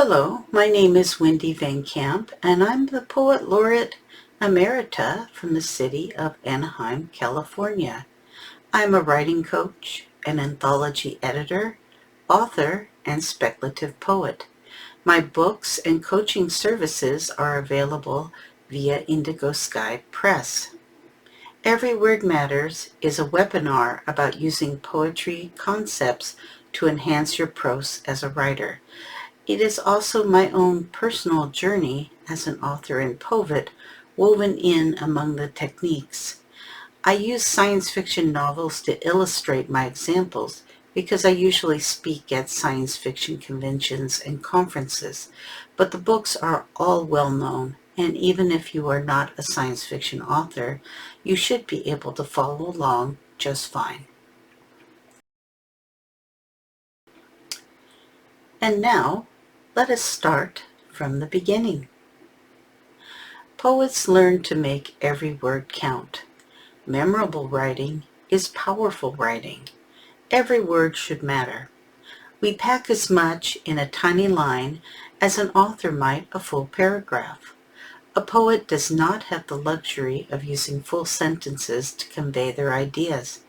Hello, my name is Wendy Van Camp, and I'm the Poet Laureate Emerita from the city of Anaheim, California. I'm a writing coach, an anthology editor, author, and speculative poet. My books and coaching services are available via Indigo Sky Press. Every Word Matters is a webinar about using poetry concepts to enhance your prose as a writer. It is also my own personal journey as an author and poet woven in among the techniques. I use science fiction novels to illustrate my examples because I usually speak at science fiction conventions and conferences, but the books are all well known, and even if you are not a science fiction author, you should be able to follow along just fine. And now, let us start from the beginning. Poets learn to make every word count. Memorable writing is powerful writing. Every word should matter. We pack as much in a tiny line as an author might a full paragraph. A poet does not have the luxury of using full sentences to convey their ideas.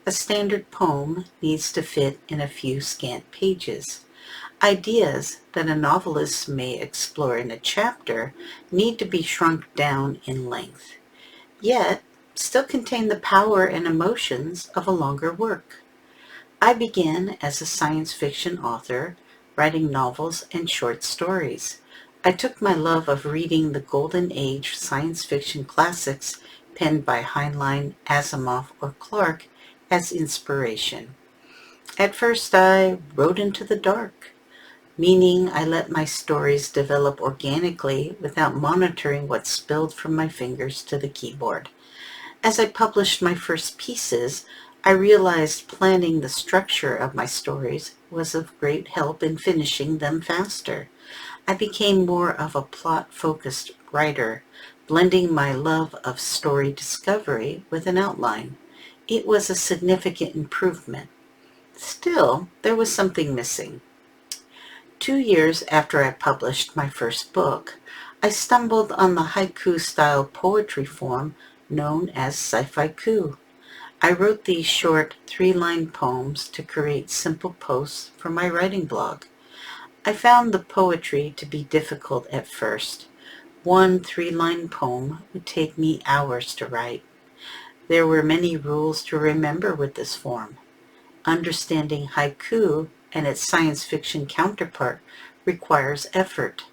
A standard poem needs to fit in a few scant pages. Ideas that a novelist may explore in a chapter need to be shrunk down in length, yet still contain the power and emotions of a longer work. I began as a science fiction author, writing novels and short stories. I took my love of reading the Golden Age science fiction classics penned by Heinlein, Asimov, or Clarke as inspiration. At first I wrote into the dark, meaning I let my stories develop organically without monitoring what spilled from my fingers to the keyboard. As I published my first pieces, I realized planning the structure of my stories was of great help in finishing them faster. I became more of a plot-focused writer, blending my love of story discovery with an outline. It was a significant improvement. Still, there was something missing. 2 years after I published my first book, I stumbled on the haiku-style poetry form known as sci-fi. I wrote these short 3-line poems to create simple posts for my writing blog. I found the poetry to be difficult at first. One 3-line poem would take me hours to write. There were many rules to remember with this form. Understanding haiku and its science fiction counterpart requires effort.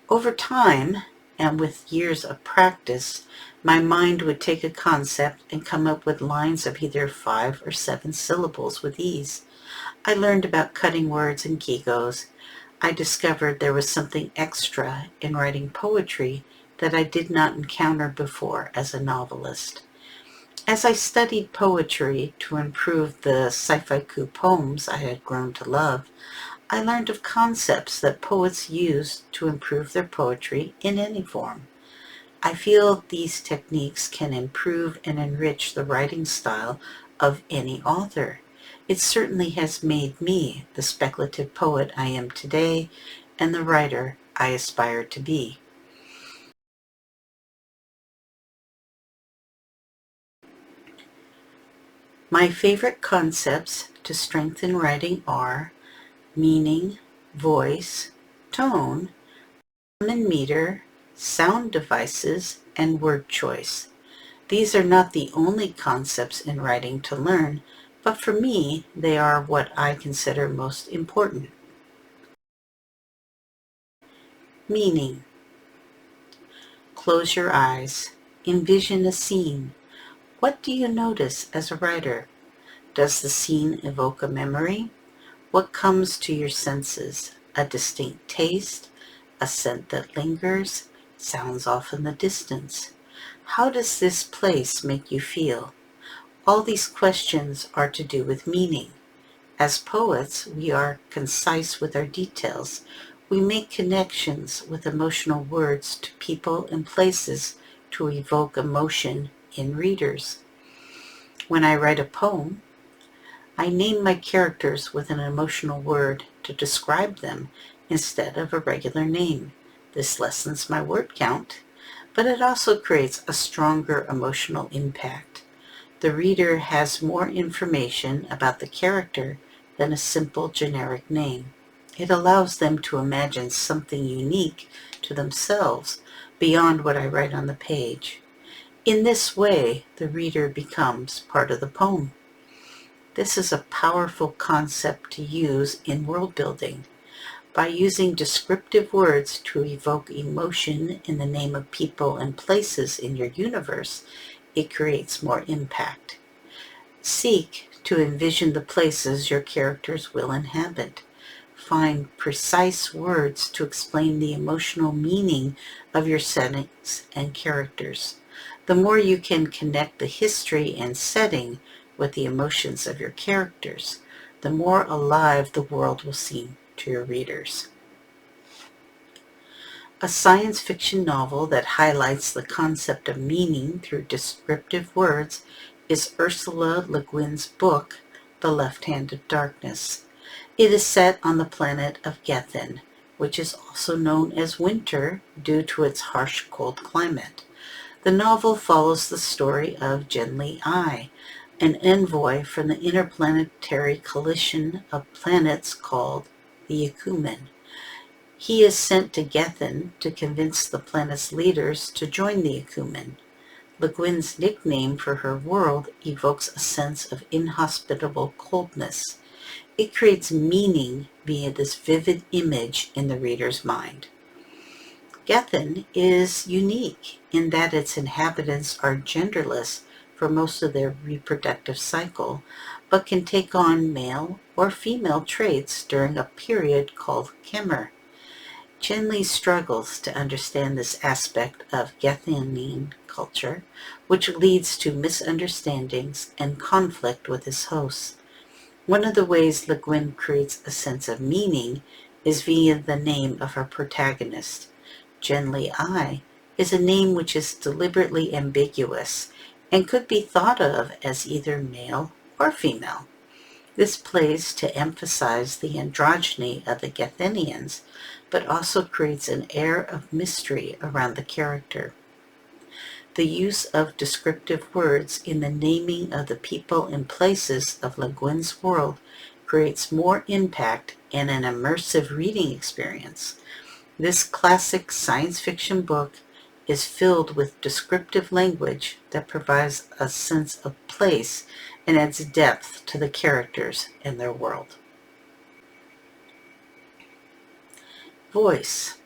Over time, and with years of practice, my mind would take a concept and come up with lines of either 5 or 7 syllables with ease. I learned about cutting words and gigos. I discovered there was something extra in writing poetry that I did not encounter before as a novelist. As I studied poetry to improve the sci-fi poems I had grown to love, I learned of concepts that poets use to improve their poetry in any form. I feel these techniques can improve and enrich the writing style of any author. It certainly has made me the speculative poet I am today and the writer I aspire to be. My favorite concepts to strengthen writing are meaning, voice, tone, rhyme and meter, sound devices, and word choice. These are not the only concepts in writing to learn, but for me, they are what I consider most important. Meaning. Close your eyes. Envision a scene. What do you notice as a writer? Does the scene evoke a memory? What comes to your senses? A distinct taste? A scent that lingers? Sounds off in the distance? How does this place make you feel? All these questions are to do with meaning. As poets, we are concise with our details. We make connections with emotional words to people and places to evoke emotion in readers. When I write a poem, I name my characters with an emotional word to describe them instead of a regular name. This lessens my word count, but it also creates a stronger emotional impact. The reader has more information about the character than a simple generic name. It allows them to imagine something unique to themselves beyond what I write on the page. In this way, the reader becomes part of the poem. This is a powerful concept to use in world building. By using descriptive words to evoke emotion in the name of people and places in your universe, it creates more impact. Seek to envision the places your characters will inhabit. Find precise words to explain the emotional meaning of your settings and characters. The more you can connect the history and setting with the emotions of your characters, the more alive the world will seem to your readers. A science fiction novel that highlights the concept of meaning through descriptive words is Ursula Le Guin's book, The Left Hand of Darkness. It is set on the planet of Gethin, which is also known as winter due to its harsh cold climate. The novel follows the story of Genli I, an envoy from the interplanetary coalition of planets called the Ecumen. He is sent to Gethin to convince the planet's leaders to join the Ecumen. Le Guin's nickname for her world evokes a sense of inhospitable coldness. It creates meaning via this vivid image in the reader's mind. Gethin is unique in that its inhabitants are genderless for most of their reproductive cycle, but can take on male or female traits during a period called Kemer. Chenley struggles to understand this aspect of Gethinian culture, which leads to misunderstandings and conflict with his hosts. One of the ways Le Guin creates a sense of meaning is via the name of her protagonist. Genli I is a name which is deliberately ambiguous and could be thought of as either male or female. This plays to emphasize the androgyny of the Gethinians, but also creates an air of mystery around the character. The use of descriptive words in the naming of the people and places of Le Guin's world creates more impact and an immersive reading experience. This classic science fiction book is filled with descriptive language that provides a sense of place and adds depth to the characters and their world. Voice.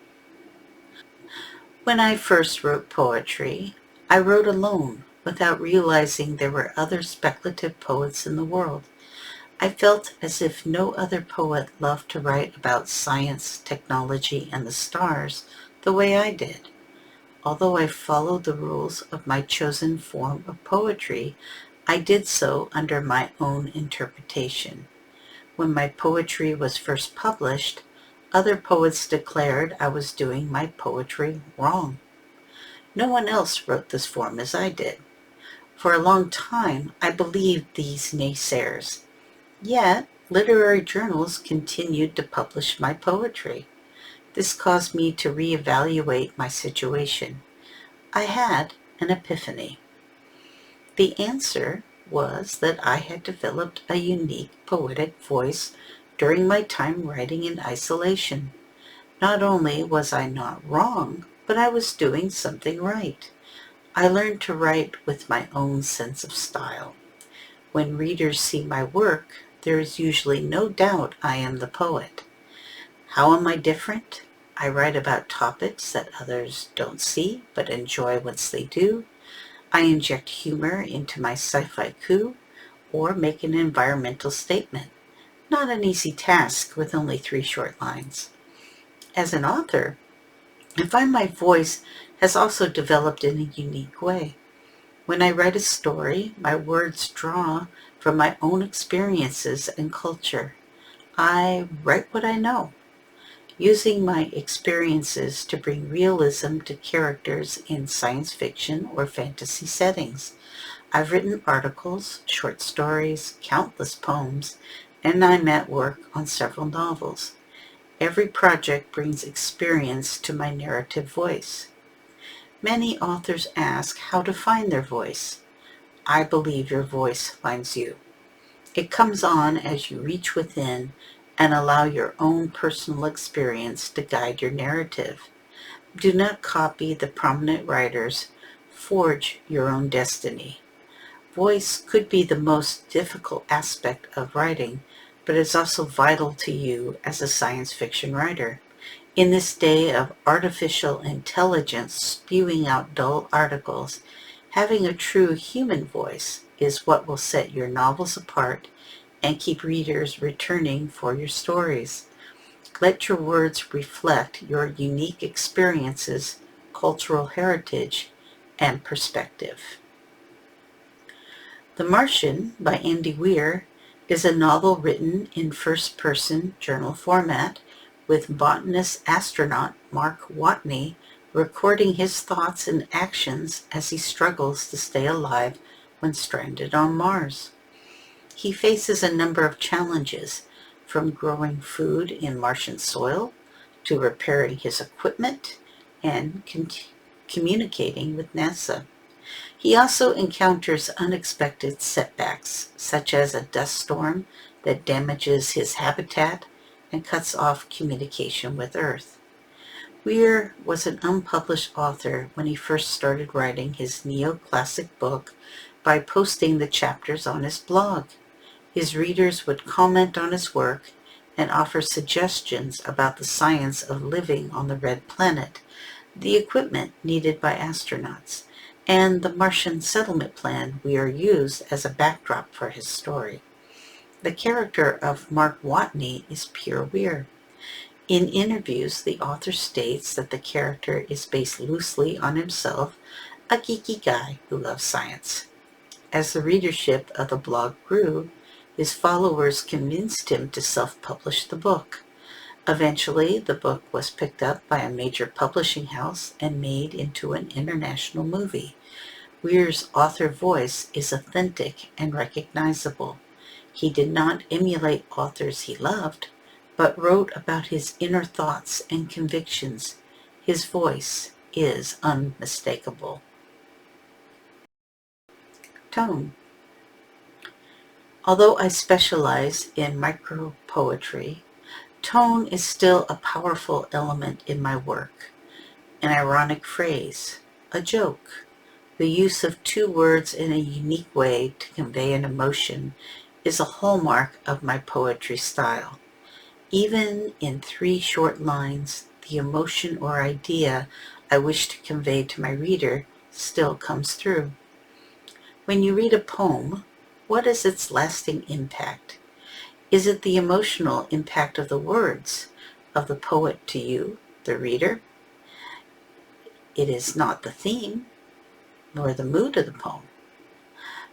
When I first wrote poetry, I wrote alone without realizing there were other speculative poets in the world. I felt as if no other poet loved to write about science, technology, and the stars the way I did. Although I followed the rules of my chosen form of poetry, I did so under my own interpretation. When my poetry was first published, other poets declared I was doing my poetry wrong. No one else wrote this form as I did. For a long time, I believed these naysayers. Yet, literary journals continued to publish my poetry. This caused me to reevaluate my situation. I had an epiphany. The answer was that I had developed a unique poetic voice during my time writing in isolation. Not only was I not wrong, but I was doing something right. I learned to write with my own sense of style. When readers see my work, there is usually no doubt I am the poet. How am I different? I write about topics that others don't see but enjoy once they do. I inject humor into my sci-fi coup or make an environmental statement. Not an easy task with only 3 short lines. As an author, I find my voice has also developed in a unique way. When I write a story, my words draw from my own experiences and culture. I write what I know, using my experiences to bring realism to characters in science fiction or fantasy settings. I've written articles, short stories, countless poems, and I'm at work on several novels. Every project brings experience to my narrative voice. Many authors ask how to find their voice. I believe your voice finds you. It comes on as you reach within and allow your own personal experience to guide your narrative. Do not copy the prominent writers. Forge your own destiny. Voice could be the most difficult aspect of writing, but it's also vital to you as a science fiction writer. In this day of artificial intelligence spewing out dull articles, having a true human voice is what will set your novels apart and keep readers returning for your stories. Let your words reflect your unique experiences, cultural heritage, and perspective. The Martian by Andy Weir is a novel written in first-person journal format with botanist-astronaut Mark Watney recording his thoughts and actions as he struggles to stay alive when stranded on Mars. He faces a number of challenges, from growing food in Martian soil to repairing his equipment and communicating with NASA. He also encounters unexpected setbacks, such as a dust storm that damages his habitat and cuts off communication with Earth. Weir was an unpublished author when he first started writing his neoclassic book by posting the chapters on his blog. His readers would comment on his work and offer suggestions about the science of living on the red planet, the equipment needed by astronauts, and the Martian settlement plan Weir used as a backdrop for his story. The character of Mark Watney is pure Weir. In interviews, the author states that the character is based loosely on himself, a geeky guy who loves science. As the readership of the blog grew, his followers convinced him to self-publish the book. Eventually, the book was picked up by a major publishing house and made into an international movie. Weir's author voice is authentic and recognizable. He did not emulate authors he loved, but wrote about his inner thoughts and convictions. His voice is unmistakable. Tone. Although I specialize in micropoetry, tone is still a powerful element in my work. An ironic phrase, a joke, the use of two words in a unique way to convey an emotion is a hallmark of my poetry style. Even in 3 short lines, the emotion or idea I wish to convey to my reader still comes through. When you read a poem, what is its lasting impact? Is it the emotional impact of the words of the poet to you, the reader? It is not the theme, nor the mood of the poem.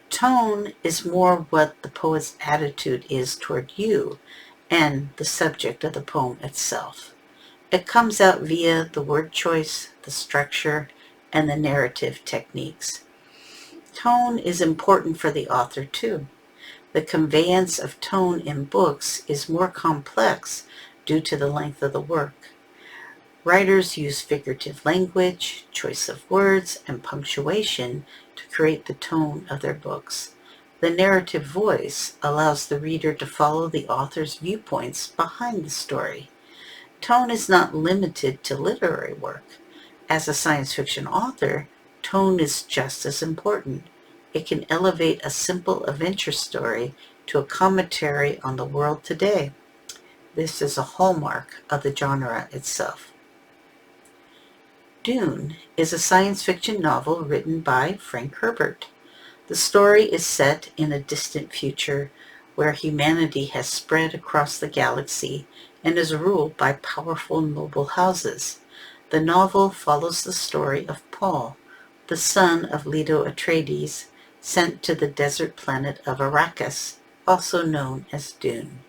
Tone is more what the poet's attitude is toward you and the subject of the poem itself. It comes out via the word choice, the structure, and the narrative techniques. Tone is important for the author too. The conveyance of tone in books is more complex due to the length of the work. Writers use figurative language, choice of words, and punctuation to create the tone of their books. The narrative voice allows the reader to follow the author's viewpoints behind the story. Tone is not limited to literary work. As a science fiction author, tone is just as important. It can elevate a simple adventure story to a commentary on the world today. This is a hallmark of the genre itself. Dune is a science fiction novel written by Frank Herbert. The story is set in a distant future where humanity has spread across the galaxy and is ruled by powerful noble houses. The novel follows the story of Paul, the son of Leto Atreides, sent to the desert planet of Arrakis, also known as Dune.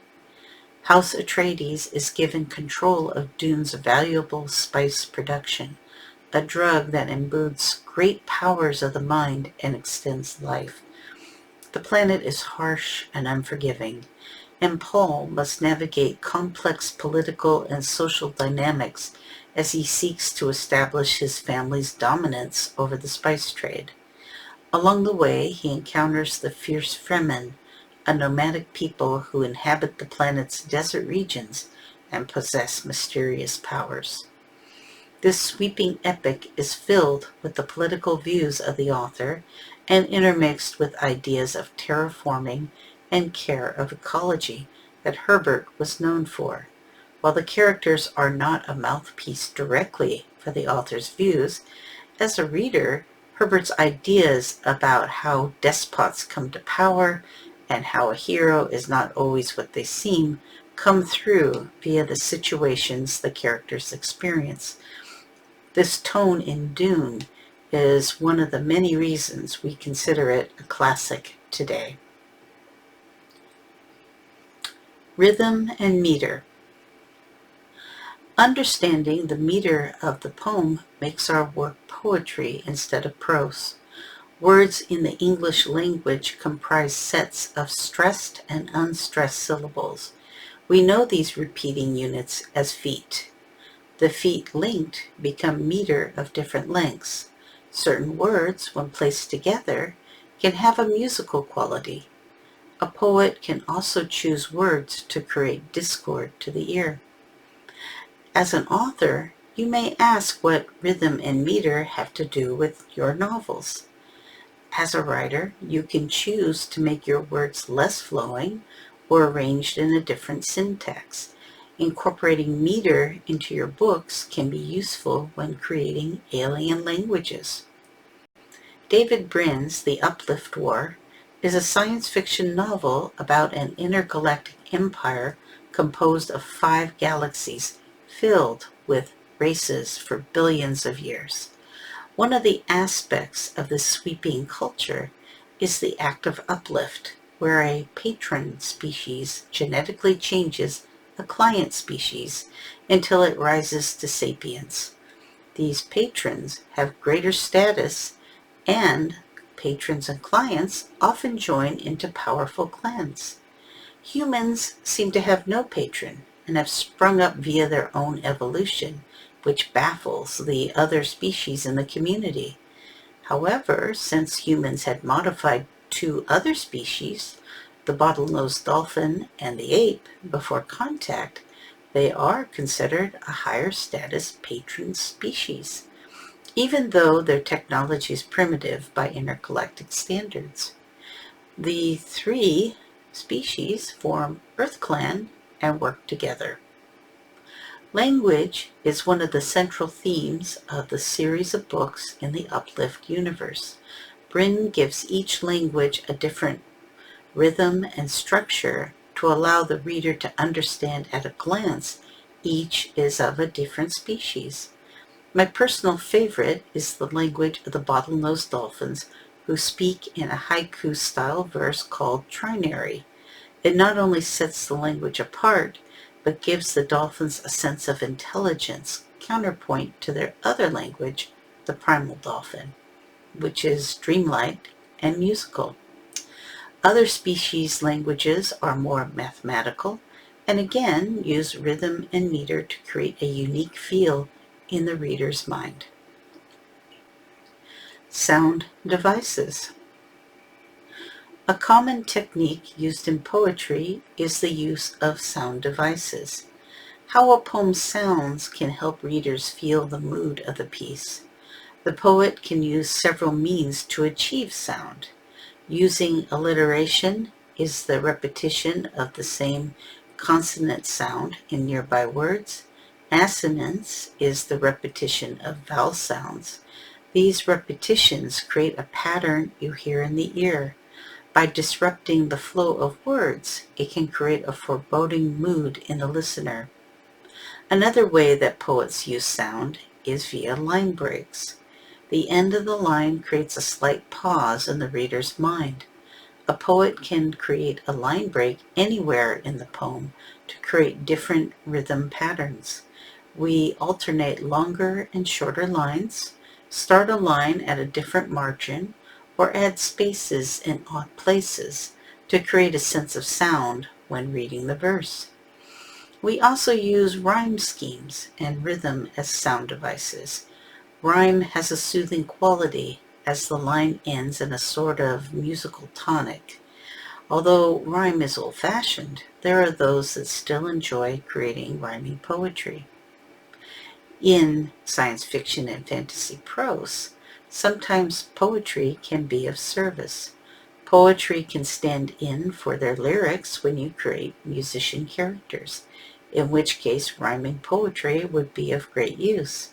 House Atreides is given control of Dune's valuable spice production, a drug that imbues great powers of the mind and extends life. The planet is harsh and unforgiving. and Paul must navigate complex political and social dynamics as he seeks to establish his family's dominance over the spice trade. Along the way, he encounters the fierce Fremen, a nomadic people who inhabit the planet's desert regions and possess mysterious powers. This sweeping epic is filled with the political views of the author and intermixed with ideas of terraforming and care of ecology that Herbert was known for. While the characters are not a mouthpiece directly for the author's views, as a reader, Herbert's ideas about how despots come to power and how a hero is not always what they seem come through via the situations the characters experience. This tone in Dune is one of the many reasons we consider it a classic today. Rhythm and meter. Understanding the meter of the poem makes our work poetry instead of prose. Words in the English language comprise sets of stressed and unstressed syllables. We know these repeating units as feet. The feet linked become meter of different lengths. Certain words, when placed together, can have a musical quality. A poet can also choose words to create discord to the ear. As an author, you may ask what rhythm and meter have to do with your novels. As a writer, you can choose to make your words less flowing or arranged in a different syntax. Incorporating meter into your books can be useful when creating alien languages. David Brin's The Uplift War is a science fiction novel about an intergalactic empire composed of 5 galaxies filled with races for billions of years. One of the aspects of this sweeping culture is the act of uplift, where a patron species genetically changes a client species until it rises to sapience. These patrons have greater status, and patrons and clients often join into powerful clans. Humans seem to have no patron and have sprung up via their own evolution, which baffles the other species in the community. However, since humans had modified 2 other species, the bottlenose dolphin and the ape, before contact, they are considered a higher status patron species, even though their technology is primitive by intergalactic standards. The 3 species form EarthClan and work together. Language is one of the central themes of the series of books in the Uplift universe. Brin gives each language a different rhythm and structure to allow the reader to understand at a glance each is of a different species. My personal favorite is the language of the bottlenose dolphins, who speak in a haiku-style verse called trinary. It not only sets the language apart, but gives the dolphins a sense of intelligence, counterpoint to their other language, the primal dolphin, which is dreamlike and musical. Other species' languages are more mathematical, and again use rhythm and meter to create a unique feel in the reader's mind. Sound devices. A common technique used in poetry is the use of sound devices. How a poem sounds can help readers feel the mood of the piece. The poet can use several means to achieve sound. Using alliteration is the repetition of the same consonant sound in nearby words. Assonance is the repetition of vowel sounds. These repetitions create a pattern you hear in the ear. By disrupting the flow of words, it can create a foreboding mood in the listener. Another way that poets use sound is via line breaks. The end of the line creates a slight pause in the reader's mind. A poet can create a line break anywhere in the poem to create different rhythm patterns. We alternate longer and shorter lines, start a line at a different margin, or add spaces in odd places to create a sense of sound when reading the verse. We also use rhyme schemes and rhythm as sound devices. Rhyme has a soothing quality as the line ends in a sort of musical tonic. Although rhyme is old-fashioned, there are those that still enjoy creating rhyming poetry. In science fiction and fantasy prose, sometimes poetry can be of service. Poetry can stand in for their lyrics when you create musician characters, in which case rhyming poetry would be of great use.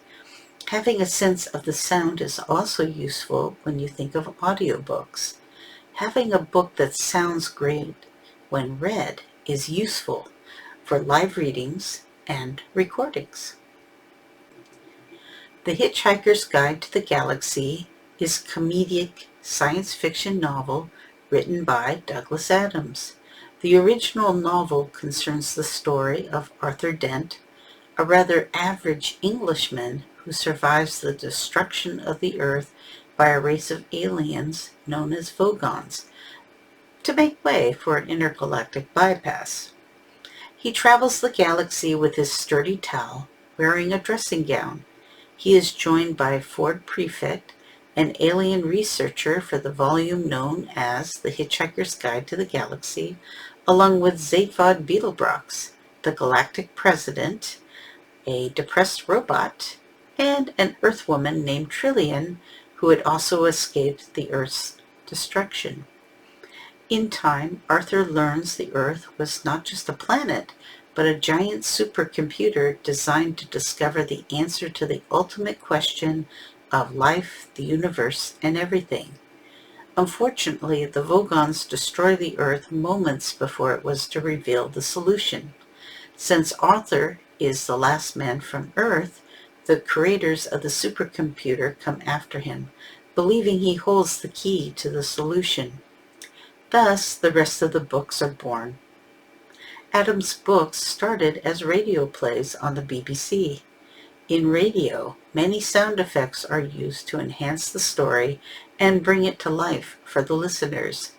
Having a sense of the sound is also useful when you think of audiobooks. Having a book that sounds great when read is useful for live readings and recordings. The Hitchhiker's Guide to the Galaxy is a comedic science fiction novel written by Douglas Adams. The original novel concerns the story of Arthur Dent, a rather average Englishman who survives the destruction of the Earth by a race of aliens known as Vogons to make way for an intergalactic bypass. He travels the galaxy with his sturdy towel, wearing a dressing gown. He is joined by Ford Prefect, an alien researcher for the volume known as The Hitchhiker's Guide to the Galaxy, along with Zaphod Beetlebrox, the galactic president, a depressed robot, and an Earthwoman named Trillian, who had also escaped the Earth's destruction. In time, Arthur learns the Earth was not just a planet, but a giant supercomputer designed to discover the answer to the ultimate question of life, the universe, and everything. Unfortunately, the Vogons destroy the Earth moments before it was to reveal the solution. Since Arthur is the last man from Earth, the creators of the supercomputer come after him, believing he holds the key to the solution. Thus, the rest of the books are born. Adams' books started as radio plays on the BBC. In radio, many sound effects are used to enhance the story and bring it to life for the listeners.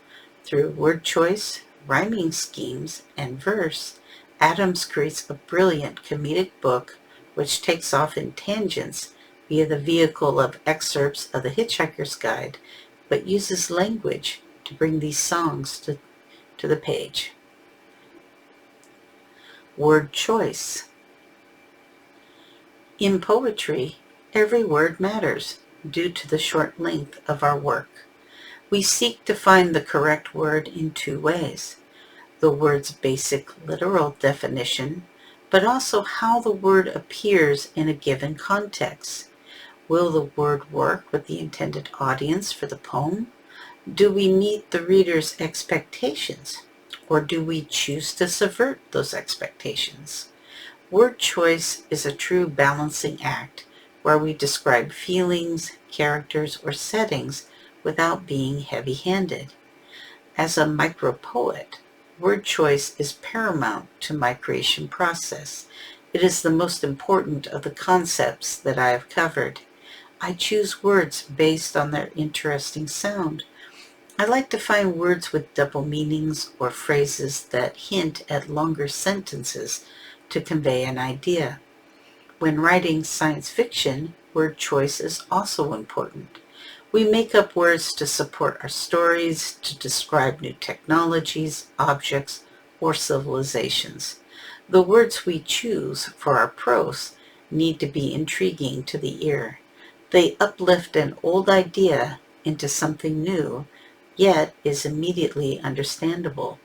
Through word choice, rhyming schemes, and verse, Adams creates a brilliant comedic book which takes off in tangents via the vehicle of excerpts of The Hitchhiker's Guide, but uses language to bring these songs to the page. Word choice. In poetry, every word matters due to the short length of our work. We seek to find the correct word in two ways: the word's basic literal definition, but also how the word appears in a given context. Will the word work with the intended audience for the poem? Do we meet the reader's expectations, or do we choose to subvert those expectations? Word choice is a true balancing act where we describe feelings, characters, or settings without being heavy-handed. As a micropoet, word choice is paramount to my creation process. It is the most important of the concepts that I have covered. I choose words based on their interesting sound. I like to find words with double meanings or phrases that hint at longer sentences to convey an idea. When writing science fiction, word choice is also important. We make up words to support our stories, to describe new technologies, objects, or civilizations. The words we choose for our prose need to be intriguing to the ear. They uplift an old idea into something new, yet is immediately understandable.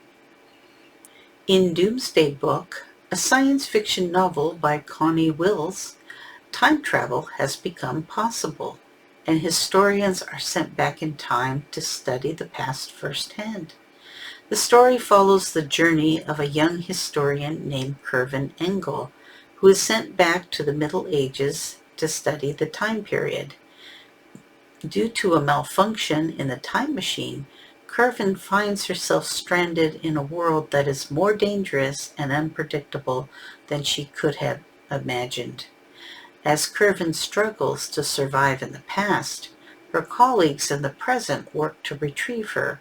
In Doomsday Book, a science fiction novel by Connie Wills, time travel has become possible, and historians are sent back in time to study the past firsthand. The story follows the journey of a young historian named Kervin Engel, who is sent back to the Middle Ages to study the time period. Due to a malfunction in the time machine, Kervin finds herself stranded in a world that is more dangerous and unpredictable than she could have imagined. As Kervin struggles to survive in the past, her colleagues in the present work to retrieve her.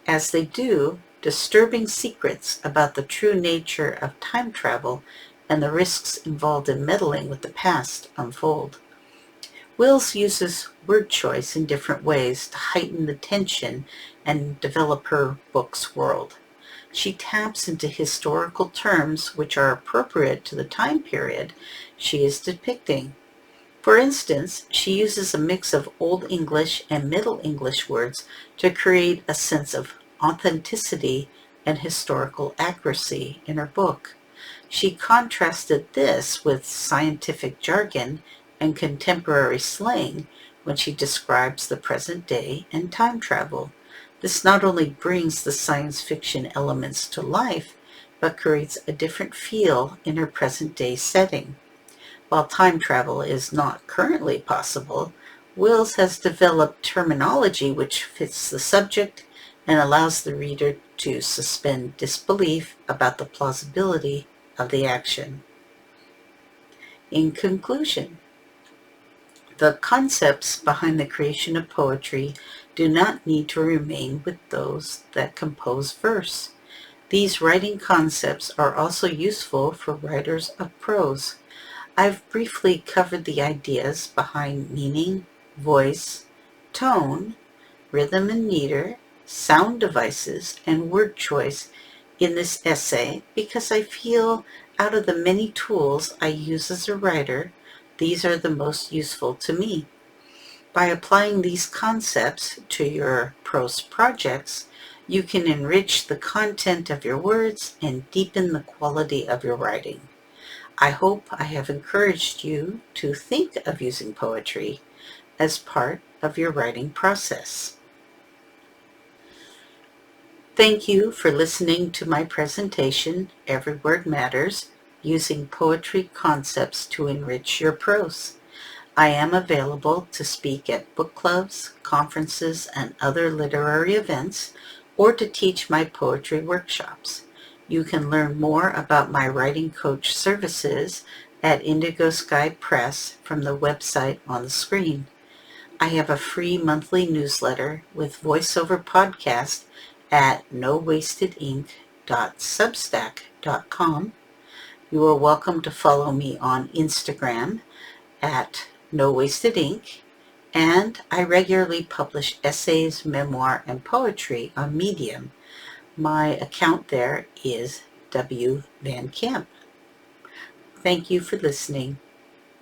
As they do, disturbing secrets about the true nature of time travel and the risks involved in meddling with the past unfold. Wills uses word choice in different ways to heighten the tension and develop her book's world. She taps into historical terms which are appropriate to the time period she is depicting. For instance, she uses a mix of Old English and Middle English words to create a sense of authenticity and historical accuracy in her book. She contrasted this with scientific jargon and contemporary slang when she describes the present day and time travel. This not only brings the science fiction elements to life, but creates a different feel in her present day setting. While time travel is not currently possible, Wills has developed terminology which fits the subject and allows the reader to suspend disbelief about the plausibility of the action. In conclusion, the concepts behind the creation of poetry do not need to remain with those that compose verse. These writing concepts are also useful for writers of prose. I've briefly covered the ideas behind meaning, voice, tone, rhythm and meter, sound devices, and word choice in this essay because I feel out of the many tools I use as a writer, these are the most useful to me. By applying these concepts to your prose projects, you can enrich the content of your words and deepen the quality of your writing. I hope I have encouraged you to think of using poetry as part of your writing process. Thank you for listening to my presentation, Every Word Matters, using poetry concepts to enrich your prose. I am available to speak at book clubs, conferences, and other literary events, or to teach my poetry workshops. You can learn more about my writing coach services at Indigo Sky Press from the website on the screen. I have a free monthly newsletter with voiceover podcast at nowastedink.substack.com. You are welcome to follow me on Instagram at nowastedink, and I regularly publish essays, memoir, and poetry on Medium. My account there is W. Van Camp. Thank you for listening.